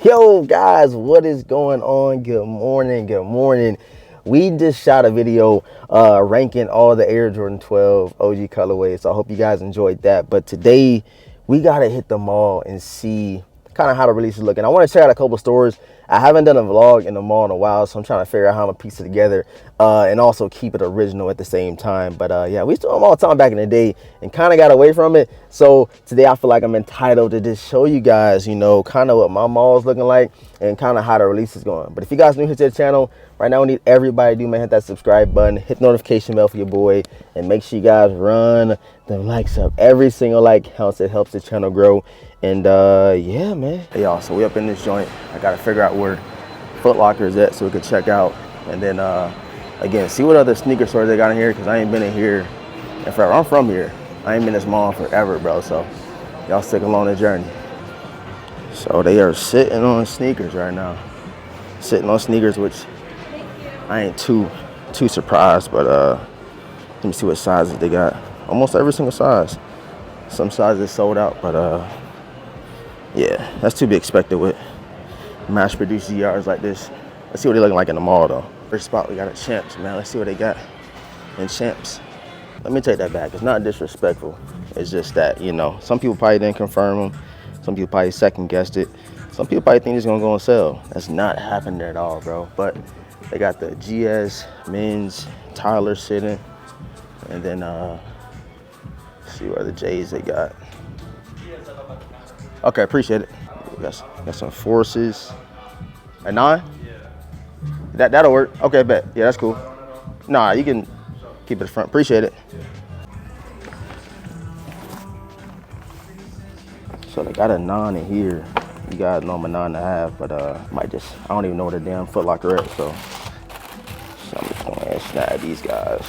Yo guys, what is going on? Good morning. We just shot a video ranking all the Air Jordan 12 OG colorways, so I hope you guys enjoyed that. But today we gotta hit the mall and see kind of how the release is looking. I want to check out a couple stores. I haven't done a vlog in the mall in a while, so I'm trying to figure out how I'm gonna piece it together and also keep it original at the same time. But yeah, we still have all the time back in the day and kind of got away from it. So today I feel like I'm entitled to just show you guys, you know, kind of what my mall is looking like and kind of how the release is going. But if you guys new here to the channel, right now we need everybody to do, man, hit that subscribe button, hit the notification bell for your boy, and make sure you guys run the likes up. Every single like counts. It helps the channel grow. And yeah, man. Hey y'all, so we up in this joint. I gotta figure out where Foot Locker is at so we can check out, and then again, see what other sneaker stores they got in here, because I ain't been in here in forever. I'm from here. I ain't been in this mall forever, bro, so y'all stick along the journey. So they are sitting on sneakers right now. Sitting on sneakers, which I ain't too surprised, but let me see what sizes they got. Almost every single size. Some sizes sold out, but yeah, that's to be expected with mass-produced GRs like this. Let's see what they're looking like in the mall, though. First spot, we got a Champs, man. Let's see what they got in Champs. Let me take that back. It's not disrespectful. It's just that, you know, some people probably didn't confirm them. Some people probably second-guessed it. Some people probably think it's going to go on sale. That's not happening at all, bro. But they got the GS, men's, Tyler sitting. And then, see what other J's they got. Okay, appreciate it. Got some Forces. A 9? Yeah. That'll work. Okay, bet. Yeah, that's cool. Nah, you can keep it at front. Appreciate it. So they got a 9 in here. You guys know I'm a 9.5, but might just, I don't even know where the damn Foot Locker is, so I'm just gonna snag these guys.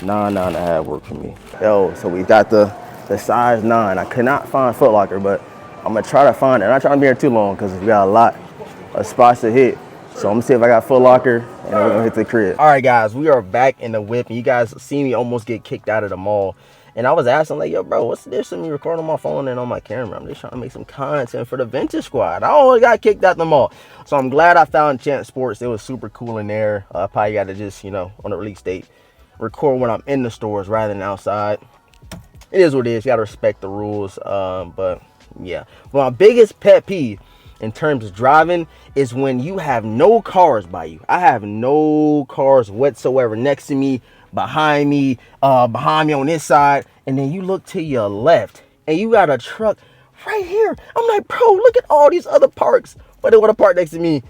9.5 work for me. Yo, so we got the size 9. I could not find Foot Locker, but I'm gonna try to find it. I'm not trying to be here too long because we got a lot of spots to hit. So I'm gonna see if I got Foot Locker, and then we're gonna hit the crib. All right, guys, we are back in the whip, and you guys see me almost get kicked out of the mall. And I was asking, like, yo, bro, what's the difference in me recording on my phone and on my camera? I'm just trying to make some content for the Vintage Squad. I almost got kicked out the mall. So I'm glad I found Champ Sports. It was super cool in there. I probably got to just, you know, on the release date, record when I'm in the stores rather than outside. It is what it is. You got to respect the rules. But yeah, well, my biggest pet peeve in terms of driving is when you have no cars by you. I have no cars whatsoever next to me, behind me on this side, and then you look to your left and you got a truck right here. I'm like, bro, look at all these other parks, but they want to park next to me.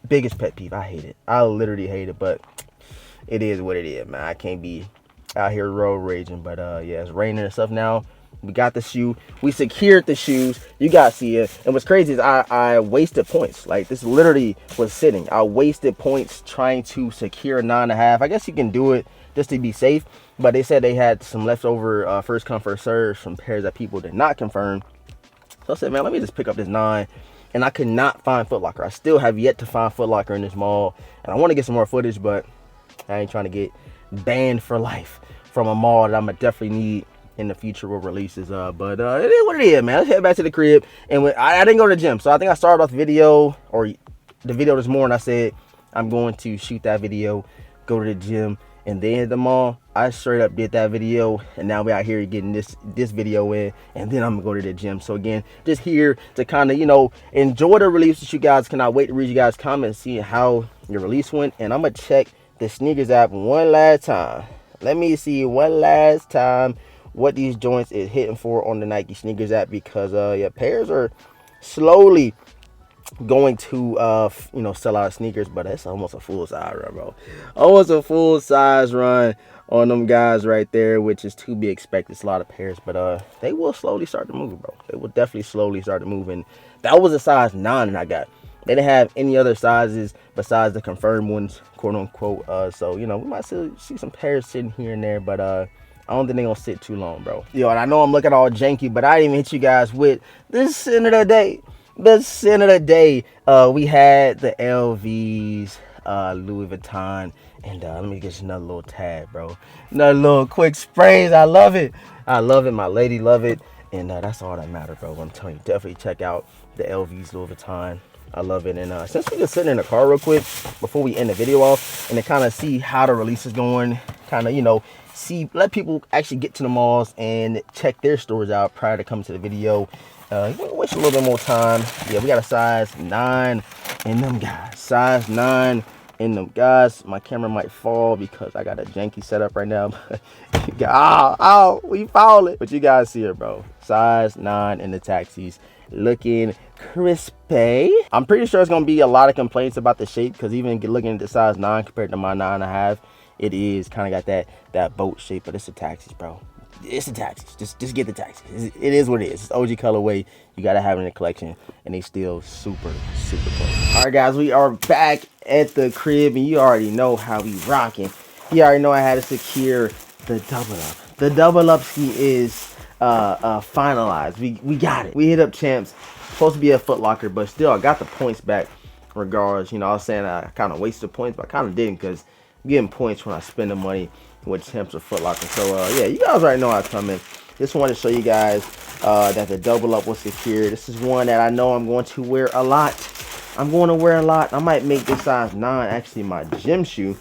Biggest pet peeve. I hate it. I literally hate it, but it is what it is, man. I can't be out here road raging. But yeah, it's raining and stuff now. We got the shoe. We secured the shoes. You guys see it. And what's crazy is I wasted points. Like, this literally was sitting. I wasted points trying to secure 9.5. I guess you can do it just to be safe. But they said they had some leftover first come, first serve, some pairs that people did not confirm. So I said, man, let me just pick up this 9. And I could not find Foot Locker. I still have yet to find Foot Locker in this mall. And I want to get some more footage, but I ain't trying to get banned for life from a mall that I'm going to definitely need in the future with releases. But it is what it is, man. Let's head back to the crib. And I didn't go to the gym, so I think I started off the video this morning. I said I'm going to shoot that video, go to the gym, and then hit the mall. I straight up did that video, and now we out here getting this video in, and then I'm gonna go to the gym. So again, just here to kind of, you know, enjoy the release that you guys. Cannot wait to read you guys' comments, see how your release went. And I'm gonna check the sneakers app one last time. Let me see one last time what these joints is hitting for on the Nike sneakers app, because yeah, pairs are slowly going to you know, sell out sneakers, but that's almost a full size run, bro. Almost a full size run on them guys right there, which is to be expected. It's a lot of pairs, but they will slowly start to move, bro. They will definitely slowly start to move. And that was a size 9 that I got. They didn't have any other sizes besides the confirmed ones, quote unquote. So, you know, we might still see some pairs sitting here and there, but I don't think they're gonna sit too long, bro. Yo, and I know I'm looking all janky, but I didn't even hit you guys with the sin of the day. The sin of the day. We had the LVs, Louis Vuitton, and let me get you another little tag, bro. Another little quick sprays. I love it. I love it. My lady love it. And that's all that matters, bro. I'm telling you, definitely check out the LVs, Louis Vuitton. I love it. And since we just sitting in the car real quick before we end the video off, and to kind of see how the release is going, kind of, you know, let people actually get to the malls and check their stores out prior to coming to the video. Waste a little bit more time. Yeah, we got a size 9 in them guys. Size 9 in them guys. My camera might fall because I got a janky setup right now. We falling. But you guys see it, bro. Size 9 in the taxis. Looking crispy. I'm pretty sure it's gonna be a lot of complaints about the shape, because even looking at the size 9 compared to my 9.5, it is kind of got that boat shape. But it's the taxis, bro. It's the taxis. Just get the taxis. It is what it is. It's OG colorway. You gotta have it in the collection, and they still super cool. All right, guys, we are back at the crib, and you already know how we rocking. You already know I had to secure the double up. The double up ski is finalized. We got it. We hit up Champs. Supposed to be a Foot Locker, but still I got the points back regardless. You know, I was saying I kind of wasted points, but I kind of didn't, because I'm getting points when I spend the money with Champs or Foot Locker. So yeah, you guys already know how it's coming. Just wanted to show you guys that the double up was secured. This is one that I know I'm going to wear a lot. I might make this size 9 actually my gym shoe,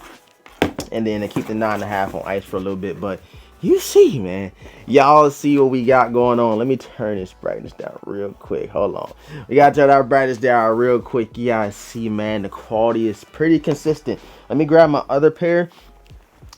and then to keep the 9.5 on ice for a little bit. But you see, man, y'all see what we got going on. Let me turn this brightness down real quick. Hold on. We got to turn our brightness down real quick. You guys see, man, the quality is pretty consistent. Let me grab my other pair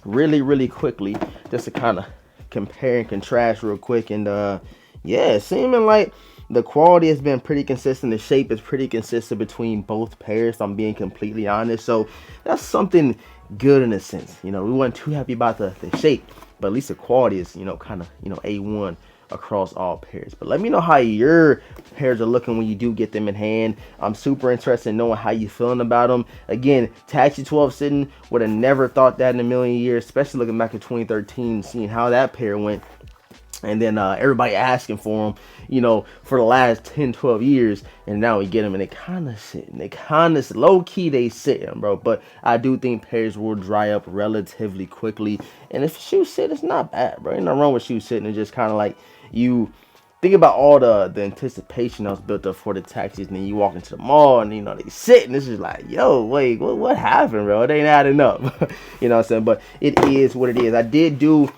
really quickly, just to kind of compare and contrast real quick. And yeah, seeming like the quality has been pretty consistent. The shape is pretty consistent between both pairs, if I'm being completely honest. So that's something good in a sense. You know, we weren't too happy about the shape, but at least the quality is, you know, kind of, you know, A1 across all pairs. But let me know how your pairs are looking when you do get them in hand. I'm super interested in knowing how you feeling about them. Again, Taxi 12 sitting, would have never thought that in a million years, especially looking back at 2013, seeing how that pair went. And then everybody asking for them, you know, for the last 10-12 years, and now we get them, and they kind of sitting. They kind of low-key, they sitting, bro. But I do think pairs will dry up relatively quickly. And if shoes sit, it's not bad, bro. Ain't nothing wrong with shoes sitting. It's just kind of like, you think about all the anticipation that was built up for the taxis, and then you walk into the mall, and, you know, they sit, and it's just like, yo, wait, what happened, bro? It ain't adding up. You know what I'm saying? But it is what it is. I did do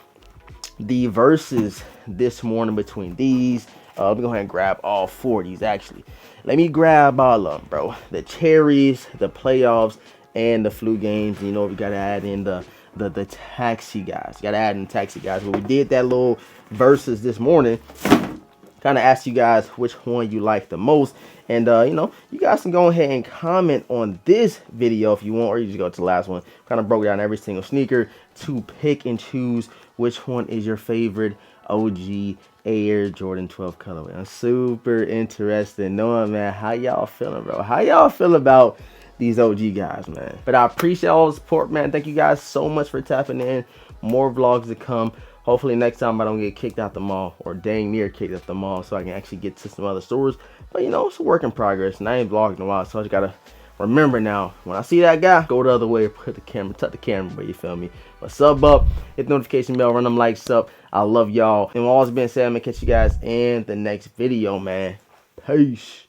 the verses this morning between these. Let me go ahead and grab all 4 of these, actually. Let me grab all of them, bro. The cherries, the playoffs, and the flu games. You know, we got to add in the taxi guys. Got to add in taxi guys. But we did that little verses this morning. Kind of asked you guys which one you like the most. And, you know, you guys can go ahead and comment on this video if you want, or you just go to the last one. Kind of broke down every single sneaker to pick and choose which one is your favorite OG Air Jordan 12 colorway. I'm super interested in knowing, man, how y'all feeling, bro. How y'all feel about these OG guys, man. But I appreciate all the support, man. Thank you guys so much for tapping in. More vlogs to come. Hopefully next time I don't get kicked out the mall, or dang near kicked out the mall, so I can actually get to some other stores. But, you know, it's a work in progress, and I ain't vlogged in a while, so I just gotta remember now, when I see that guy, go the other way, put the camera, tuck the camera, but you feel me? But sub up, hit the notification bell, run them likes up. I love y'all. And with all this being said, I'm gonna catch you guys in the next video, man. Peace.